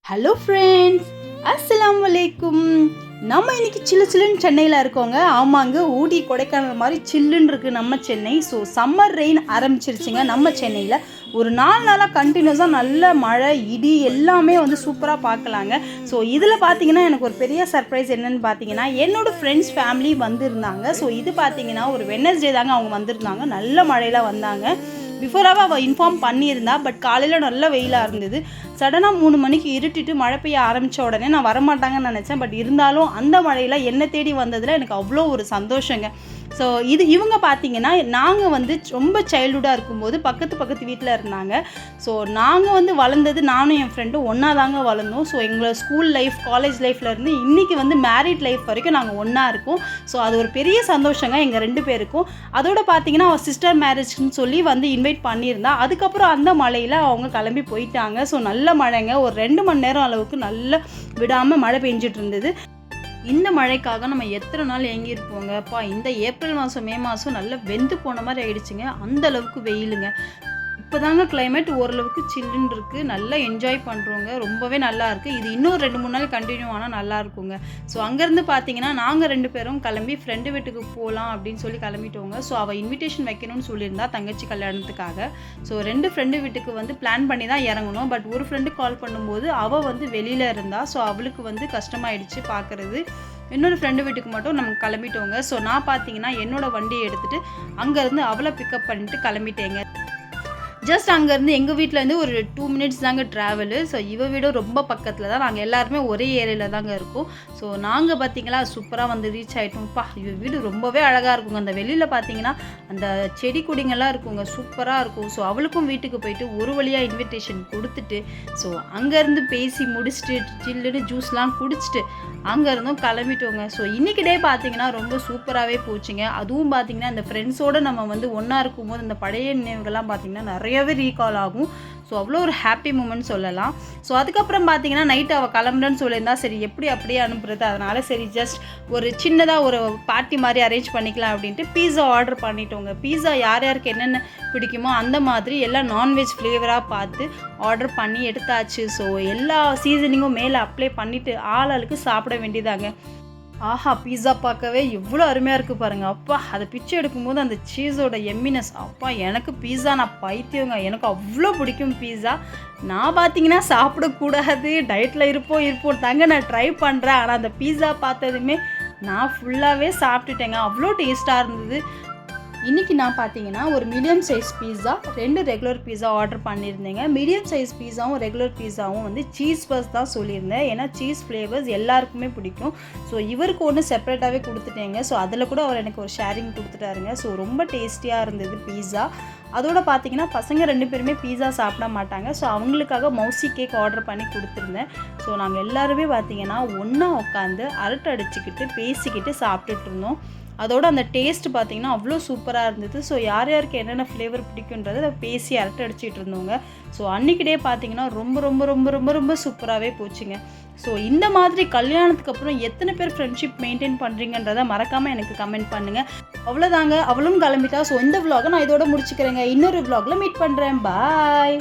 Hello friends, அஸ்ஸலாமு அலைக்கும். நம்ம இன்னைக்கு சில்லுன்னு சென்னையில் இருக்கோங்க. ஆமாங்க, ஊட்டி கொடைக்கானல் மாதிரி சில்லுன்னு இருக்குது நம்ம சென்னை. ஸோ சம்மர் ரெயின் ஆரம்பிச்சிருச்சுங்க நம்ம சென்னையில். ஒரு 4 நாளாக கண்டினியூஸாக நல்ல மழை இடி எல்லாமே சூப்பராக பார்க்கலாங்க. ஸோ இதில் பார்த்தீங்கன்னா எனக்கு ஒரு பெரிய சர்ப்ரைஸ் என்னென்னு பார்த்தீங்கன்னா, என்னோடய ஃப்ரெண்ட்ஸ் ஃபேமிலி வந்திருந்தாங்க. ஸோ இது பார்த்தீங்கன்னா ஒரு வெட்னஸ்டே தாங்க அவங்க வந்திருந்தாங்க. நல்ல மழையில் வந்தாங்க. பிஃபோராகவே அவள் இன்ஃபார்ம் பண்ணியிருந்தா. பட் காலையில் நல்ல வெயிலாக இருந்தது. சடனாக 3 மணிக்கு இருட்டிட்டு மழை பெய்ய ஆரம்பித்த உடனே நான் வரமாட்டாங்கன்னு நினச்சேன். பட் இருந்தாலும் அந்த மழையில் என்னை தேடி வந்ததில் எனக்கு அவ்வளோ ஒரு சந்தோஷங்க. ஸோ இவங்க பார்த்தீங்கன்னா நாங்கள் ரொம்ப சைல்டுஹுட்டாக இருக்கும்போது பக்கத்து வீட்டில் இருந்தாங்க. ஸோ நாங்கள் வளர்ந்தது நானும் என் ஃப்ரெண்டும் ஒன்றா தாங்க வளர்ந்தோம். ஸோ எங்களை ஸ்கூல் லைஃப் காலேஜ் லைஃப்லேருந்து இன்றைக்கி மேரிட் லைஃப் வரைக்கும் நாங்கள் ஒன்றா இருக்கோம். ஸோ அது ஒரு பெரிய சந்தோஷங்க எங்கள் 2 பேருக்கும். அதோட பார்த்தீங்கன்னா அவள் சிஸ்டர் மேரேஜ்னு சொல்லி இன்வைட் பண்ணியிருந்தா. அதுக்கப்புறம் அந்த மழையில் அவங்க கிளம்பி போயிட்டாங்க. ஸோ நல்ல மழைங்க, ஒரு 2 மணி நேரம் அளவுக்கு நல்லா விடாமல் மழை பெஞ்சிட்டு இருந்தது. இந்த மழைக்காக நம்ம எத்தனை நாள் ஏங்கியிருப்போங்க. அப்பா, இந்த ஏப்ரல் மாதம் மே மாதம் நல்லா வெந்து போன மாதிரி ஆயிடுச்சுங்க. அந்த அளவுக்கு வெயிலுங்க. இப்போ தாங்க கிளைமேட் ஓரளவுக்கு சில்லுன்னு இருக்குது. நல்லா என்ஜாய் பண்ணுறோங்க. ரொம்பவே நல்லா இருக்குது. இது இன்னும் 2-3 நாள் கண்டினியூ ஆனால் நல்லா இருக்குங்க. ஸோ அங்கேருந்து பார்த்தீங்கன்னா நாங்கள் 2 பேரும் கிளம்பி ஃப்ரெண்டு வீட்டுக்கு போகலாம் அப்படின்னு சொல்லி கிளம்பிட்டோங்க. ஸோ அவள் இன்விடேஷன் வைக்கணும்னு சொல்லியிருந்தா தங்கச்சி கல்யாணத்துக்காக. ஸோ 2 ஃப்ரெண்டு வீட்டுக்கு பிளான் பண்ணி தான் இறங்கணும். பட் ஒரு ஃப்ரெண்டு கால் பண்ணும்போது அவள் வெளியில் இருந்தா. ஸோ அவளுக்கு கஷ்டமாயிடுச்சு பார்க்குறது. இன்னொரு ஃப்ரெண்டு வீட்டுக்கு மட்டும் நம்ம கிளம்பிட்டோங்க. ஸோ நான் பார்த்தீங்கன்னா என்னோடய வண்டியை எடுத்துகிட்டு அங்கேருந்து அவளை பிக்கப் பண்ணிட்டு கிளம்பிட்டேங்க. ஜஸ்ட் அங்கேருந்து எங்கள் வீட்டிலேருந்து ஒரு 2 மினிட்ஸ் தாங்க ட்ராவலு. ஸோ இவ வீடு ரொம்ப பக்கத்தில் தான். நாங்கள் எல்லாருமே ஒரே ஏரியாவில் தாங்க இருக்கோம். ஸோ நாங்கள் பார்த்தீங்களா சூப்பராக ரீச் ஆகிட்டோம்ப்பா. இவ வீடு ரொம்பவே அழகாக இருக்குங்க. அந்த வெளியில் பார்த்தீங்கன்னா அந்த செடி கொடிங்கெல்லாம் இருக்குங்க, சூப்பராக இருக்கும். ஸோ அவளுக்கும் வீட்டுக்கு போயிட்டு ஒரு வழியாக இன்விடேஷன் கொடுத்துட்டு ஸோ அங்கேருந்து பேசி முடிச்சுட்டு சில்லுன்னு ஜூஸ்லாம் குடிச்சிட்டு அங்கேருந்தும் கிளம்பிட்டோங்க. ஸோ இன்றைக்கி டே பார்த்தீங்கன்னா ரொம்ப சூப்பராகவே போச்சுங்க. அதுவும் பார்த்தீங்கன்னா இந்த ஃப்ரெண்ட்ஸோடு நம்ம ஒன்றா இருக்கும்போது அந்த பழைய நினைவுகள்லாம் பார்த்தீங்கன்னா நிறையவே ரீகால் ஆகும். ஸோ அவ்வளோ ஒரு ஹாப்பி மூமெண்ட் சொல்லலாம். ஸோ அதுக்கப்புறம் பார்த்தீங்கன்னா நைட்டு அவள் கிளம்புறேன்னு சொல்லியிருந்தா. சரி எப்படி அப்படியே அனுப்புறது, அதனால் சரி ஜஸ்ட் ஒரு சின்னதாக ஒரு பார்ட்டி மாதிரி அரேஞ்ச் பண்ணிக்கலாம் அப்படின்ட்டு பீஸா ஆர்டர் பண்ணிட்டோங்க. பீஸா யார் யாருக்கு என்னென்ன பிடிக்குமோ அந்த மாதிரி எல்லாம் நான்வெஜ் ஃப்ளேவராக பார்த்து ஆர்டர் பண்ணி எடுத்தாச்சு. ஸோ எல்லா சீசனிங்கும் மேலே அப்ளை பண்ணிவிட்டு ஆளுக்கு சாப்பிட வேண்டியதாங்க. ஆஹா, பீஸா பார்க்கவே எவ்வளோ அருமையாக இருக்குது பாருங்கள். அப்பா, அதை பிச்சை எடுக்கும்போது அந்த சீஸோட எம்மினஸ், அப்பா எனக்கு பீஸா நான் பைத்தியங்க. எனக்கு அவ்வளோ பிடிக்கும் பீஸா. நான் பார்த்தீங்கன்னா சாப்பிடக்கூடாது, டயட்டில் இருப்போம் தாங்க நான் ட்ரை பண்ணுறேன். ஆனால் அந்த பீஸா பார்த்ததுமே நான் ஃபுல்லாகவே சாப்பிட்டுட்டேங்க. அவ்வளோ டேஸ்ட்டாக இருந்தது. இன்றைக்கி நான் பார்த்தீங்கன்னா ஒரு medium size pizza 2 regular pizza order பண்ணியிருந்தேங்க. மீடியம் சைஸ் பீஸாவும் ரெகுலர் பீஸாவும் சீஸ் பர்ஸ் தான் சொல்லியிருந்தேன். ஏன்னா சீஸ் ஃப்ளேவர்ஸ் எல்லாருக்குமே பிடிக்கும். ஸோ இவருக்கு ஒன்று செப்பரேட்டாகவே கொடுத்துட்டேங்க. ஸோ அதில் கூட அவர் எனக்கு ஒரு ஷேரிங் கொடுத்துட்டாருங்க. ஸோ ரொம்ப டேஸ்டியாக இருந்தது பீஸா. அதோட பார்த்தீங்கன்னா பசங்க 2 பேருமே பீஸா சாப்பிட மாட்டாங்க. ஸோ அவங்களுக்காக மவுசி கேக் ஆர்டர் பண்ணி கொடுத்துருந்தேன். ஸோ நாங்கள் எல்லாருமே பார்த்தீங்கன்னா ஒன்றா உட்காந்து அரட்டை அடிச்சுக்கிட்டு பேசிக்கிட்டு சாப்பிட்டுட்டு இருந்தோம். அதோட அந்த டேஸ்ட் பார்த்தீங்கன்னா அவ்வளோ சூப்பராக இருந்தது. ஸோ யார் யாருக்கு என்னென்ன ஃப்ளேவர் பிடிக்குன்றதை அதை பேசி அரட்டை அடிச்சிட்டு இருந்தோங்க. ஸோ அன்றைக்கி டே பார்த்தீங்கன்னா ரொம்ப ரொம்ப ரொம்ப ரொம்ப ரொம்ப சூப்பராகவே போச்சுங்க. ஸோ இந்த மாதிரி கல்யாணத்துக்கு அப்புறம் எத்தனை பேர் ஃப்ரெண்ட்ஷிப் மெயின்டைன் பண்ணுறீங்கன்றதை மறக்காமல் எனக்கு கமெண்ட் பண்ணுங்கள். அவ்வளோதாங்க, அவளும் கிளம்பிட்டா. ஸோ இந்த விலாகை நான் இதோட முடிச்சுக்கிறேங்க. இன்னொரு விலாகில் மீட் பண்ணுறேன். பாய்.